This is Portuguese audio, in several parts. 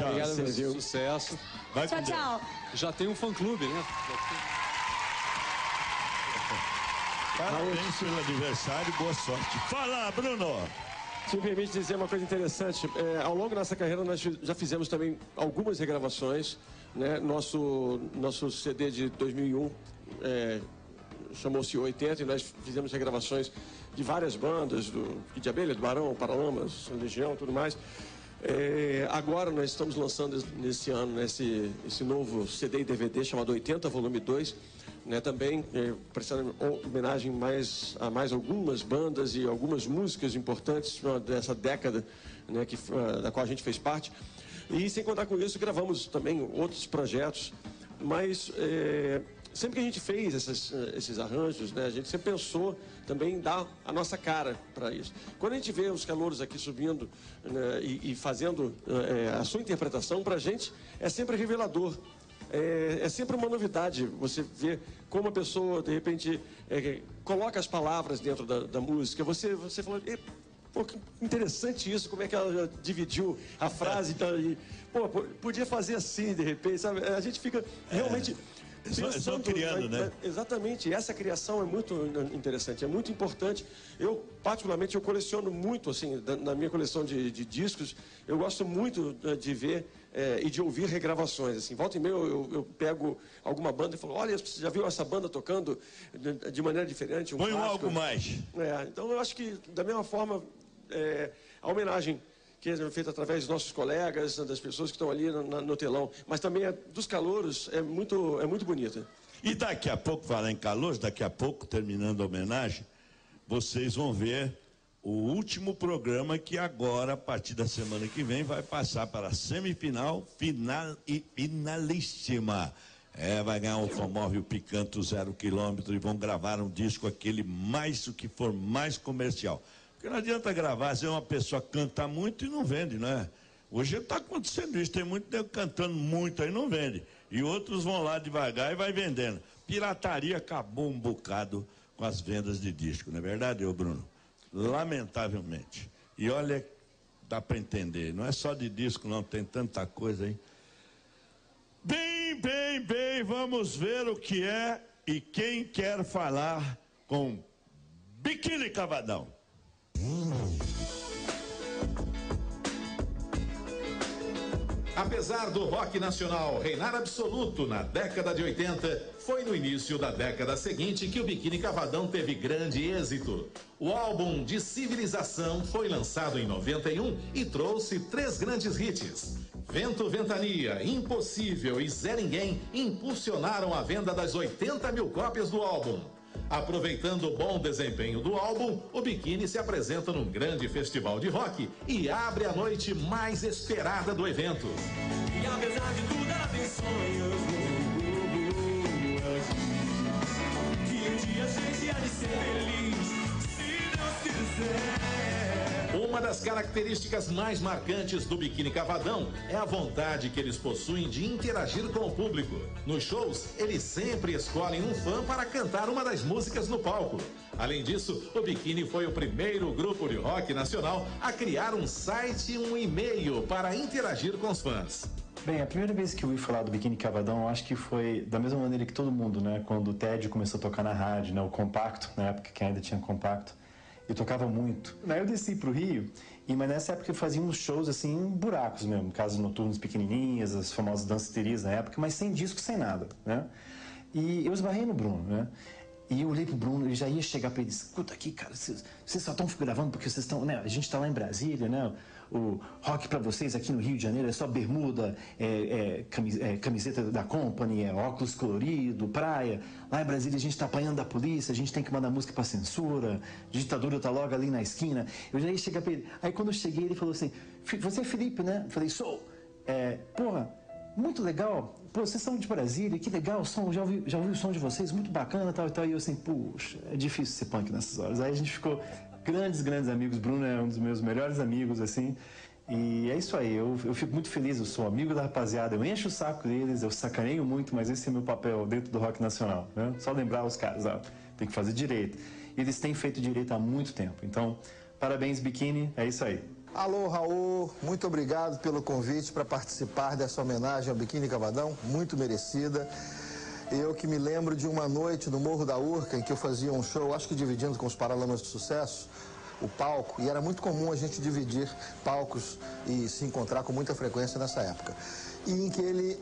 Obrigado, Brasil. Sucesso. Vai tchau, tchau. Já tem um fã-clube, né? Parabéns pelo aniversário, boa sorte. Fala, Bruno! Se me permite dizer uma coisa interessante, ao longo da nossa carreira nós já fizemos também algumas regravações, né? Nosso CD de 2001 chamou-se 80 e nós fizemos regravações de várias bandas, do Kid de Abelha, do Barão, Paralamas, Legião, tudo mais. Agora nós estamos lançando nesse ano esse novo CD e DVD chamado 80 Volume 2, né, também prestando homenagem a mais algumas bandas e algumas músicas importantes dessa década, né, da qual a gente fez parte. E sem contar com isso, gravamos também outros projetos, mas sempre que a gente fez esses arranjos, né, a gente sempre pensou também em dar a nossa cara para isso. Quando a gente vê os calouros aqui subindo, né, e fazendo a sua interpretação, para a gente é sempre revelador. É sempre uma novidade você ver como a pessoa, de repente, coloca as palavras dentro da música. Você fala, pô, que interessante isso, como é que ela dividiu a frase. Pô, podia fazer assim, de repente, sabe? A gente fica realmente... Estão criando, né? Exatamente, essa criação é muito interessante, é muito importante. Eu, particularmente, eu coleciono muito, assim, na minha coleção de discos, eu gosto muito de ver e de ouvir regravações, assim. Volta e meia eu pego alguma banda e falo, olha, você já viu essa banda tocando de maneira diferente? Põe algo mais. Então eu acho que, da mesma forma, a homenagem que é feita através dos nossos colegas, das pessoas que estão ali no telão, mas também dos calouros, é muito bonita. E daqui a pouco, falar em calouros, daqui a pouco, terminando a homenagem, vocês vão ver o último programa que agora, a partir da semana que vem, vai passar para a semifinal, final e finalíssima. Vai ganhar um automóvel Picanto 0 km e vão gravar um disco, o que for mais comercial. Porque não adianta gravar, se uma pessoa canta muito e não vende, não é? Hoje está acontecendo isso, tem muito tempo cantando muito aí não vende. E outros vão lá devagar e vai vendendo. Pirataria acabou um bocado com as vendas de disco, não é verdade, Bruno? Lamentavelmente. E olha, dá para entender, não é só de disco não, tem tanta coisa aí. Bem, vamos ver o que é e quem quer falar com Biquíni Cavadão. Apesar do rock nacional reinar absoluto na década de 80, foi no início da década seguinte que o Biquíni Cavadão teve grande êxito. O álbum de Civilização foi lançado em 91 e trouxe 3 grandes hits. Vento, Ventania, Impossível e Zé Ninguém impulsionaram a venda das 80 mil cópias do álbum. Aproveitando o bom desempenho do álbum, o Biquíni se apresenta num grande festival de rock e abre a noite mais esperada do evento. E apesar de tudo ela tem sonhos, que um dia a gente há de ser feliz, se Deus quiser. Uma das características mais marcantes do Biquíni Cavadão é a vontade que eles possuem de interagir com o público. Nos shows, eles sempre escolhem um fã para cantar uma das músicas no palco. Além disso, o Biquíni foi o primeiro grupo de rock nacional a criar um site e um e-mail para interagir com os fãs. Bem, a primeira vez que eu ouvi falar do Biquíni Cavadão, eu acho que foi da mesma maneira que todo mundo, né? Quando o Ted começou a tocar na rádio, né? O compacto, na época que ainda tinha compacto. Eu tocava muito. Daí eu desci pro Rio, mas nessa época eu fazia uns shows assim, buracos mesmo, casas noturnas pequenininhas, as famosas danceterias na época, mas sem disco, sem nada, né? E eu esbarrei no Bruno, né? E eu olhei pro Bruno e já ia chegar pra ele e disse, escuta aqui, cara, vocês só estão gravando porque vocês estão, né? A gente tá lá em Brasília, né? O rock pra vocês aqui no Rio de Janeiro é só bermuda, camiseta da Company, óculos colorido, praia. Lá em Brasília a gente tá apanhando da polícia, a gente tem que mandar música pra censura, a ditadura tá logo ali na esquina. Eu já ia chegar pra ele. Aí quando eu cheguei ele falou assim, você é Felipe, né? Eu falei, sou. Porra, muito legal. Pô, vocês são de Brasília, que legal o som, já ouvi o som de vocês, muito bacana, tal e tal. E eu assim, puxa, é difícil ser punk nessas horas. Aí a gente ficou grandes amigos. Bruno é um dos meus melhores amigos, assim. E é isso aí, eu fico muito feliz, eu sou amigo da rapaziada, eu encho o saco deles, eu sacaneio muito, mas esse é meu papel dentro do rock nacional, né? Só lembrar os caras, tem que fazer direito. Eles têm feito direito há muito tempo. Então, parabéns, Biquíni, é isso aí. Alô, Raul, muito obrigado pelo convite para participar dessa homenagem ao Biquíni Cavadão, muito merecida. Eu que me lembro de uma noite no Morro da Urca, em que eu fazia um show, acho que dividindo com os Paralamas de Sucesso, o palco, e era muito comum a gente dividir palcos e se encontrar com muita frequência nessa época. E em que ele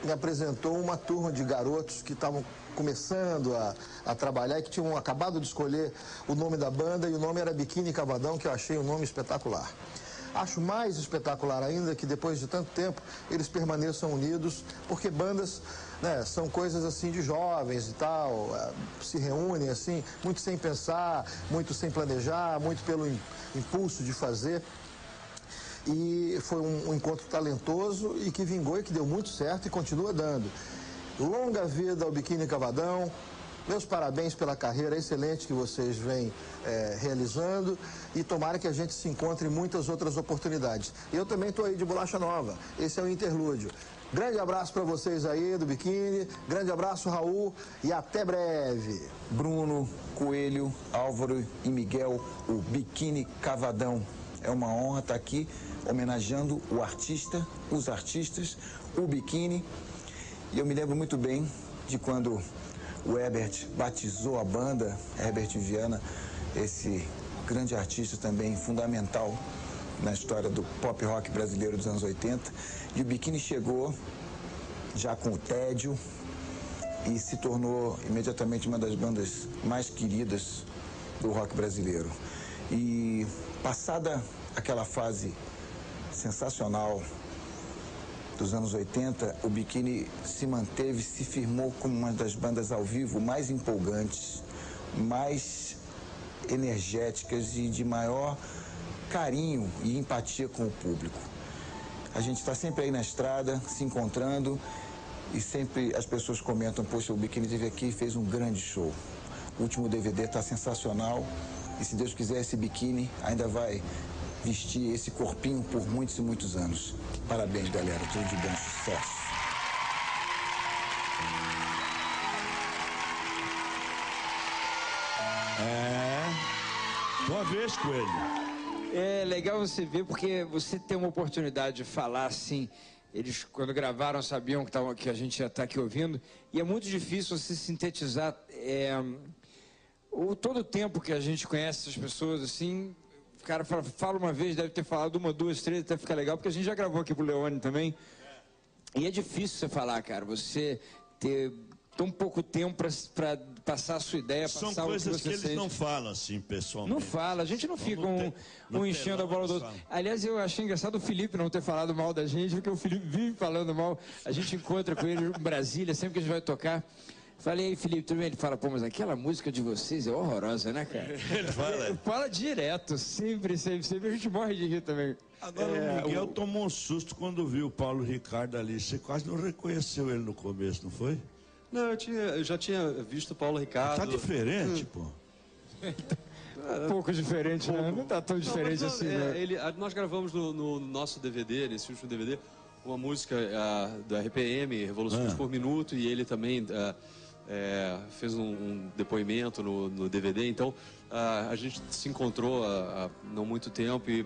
me apresentou uma turma de garotos que estavam começando a trabalhar e que tinham acabado de escolher o nome da banda, e o nome era Biquíni Cavadão, que eu achei um nome espetacular. Acho mais espetacular ainda que depois de tanto tempo eles permaneçam unidos, porque bandas, né, são coisas assim de jovens e tal, se reúnem assim, muito sem pensar, muito sem planejar, muito pelo impulso de fazer. E foi um encontro talentoso e que vingou e que deu muito certo e continua dando. Longa vida ao Biquíni Cavadão. Meus parabéns pela carreira excelente que vocês vêm realizando, e tomara que a gente se encontre em muitas outras oportunidades. E eu também estou aí de bolacha nova. Esse é o interlúdio. Grande abraço para vocês aí do Biquíni. Grande abraço, Raul, e até breve. Bruno, Coelho, Álvaro e Miguel, o Biquíni Cavadão. É uma honra estar aqui homenageando o artista, os artistas, o Biquíni. E eu me lembro muito bem de quando o Herbert batizou a banda, Herbert Viana, esse grande artista também fundamental na história do pop rock brasileiro dos anos 80. E o Biquíni chegou já com o Tédio e se tornou imediatamente uma das bandas mais queridas do rock brasileiro. E passada aquela fase sensacional dos anos 80, o Biquíni se manteve, se firmou como uma das bandas ao vivo mais empolgantes, mais energéticas e de maior carinho e empatia com o público. A gente está sempre aí na estrada, se encontrando, e sempre as pessoas comentam: poxa, o Biquíni esteve aqui e fez um grande show. O último DVD está sensacional, e se Deus quiser, esse Biquíni ainda vai vestir esse corpinho por muitos e muitos anos. Parabéns, galera. Tudo de bom, sucesso. Tua vez, Coelho. É legal você ver, porque você tem uma oportunidade de falar assim. Eles, quando gravaram, sabiam que a gente ia estar aqui ouvindo, e é muito difícil você sintetizar todo o tempo que a gente conhece essas pessoas, assim. O cara fala uma vez, deve ter falado uma, duas, três, até ficar legal, porque a gente já gravou aqui pro Leone também. E é difícil você falar, cara, você ter tão pouco tempo para passar a sua ideia, São passar coisas o que você eles sente. não falam assim, pessoalmente. Não fala, a gente não fica enchendo a bola do outro. Aliás, eu achei engraçado o Felipe não ter falado mal da gente, porque o Felipe vive falando mal. A gente encontra com ele em Brasília, sempre que a gente vai tocar. Falei, aí, Felipe, tudo bem? Ele fala, pô, mas aquela música de vocês é horrorosa, né, cara? Ele fala. Fala direto, sempre, a gente morre de rir também. Agora, o Miguel tomou um susto quando viu o Paulo Ricardo ali. Você quase não reconheceu ele no começo, não foi? Não, eu já tinha visto o Paulo Ricardo. Tá diferente, pô. Um pouco diferente, né? Não tá tão diferente assim, né? Nós gravamos no nosso DVD, nesse último DVD, uma música do RPM, Revoluções por Minuto, e ele também fez um depoimento no DVD. Então, a gente se encontrou há não muito tempo, e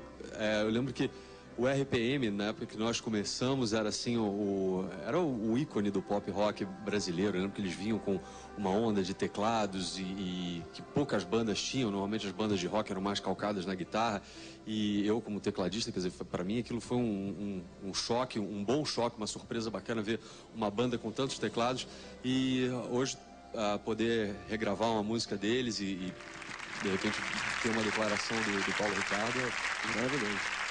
eu lembro que o RPM, na época que nós começamos, era assim, era o ícone do pop rock brasileiro. Eu lembro que eles vinham com uma onda de teclados e que poucas bandas tinham. Normalmente as bandas de rock eram mais calcadas na guitarra. E eu, como tecladista, quer dizer, para mim aquilo foi um choque, um bom choque, uma surpresa bacana ver uma banda com tantos teclados. E hoje, poder regravar uma música deles e de repente ter uma declaração do Paulo Ricardo é maravilhoso.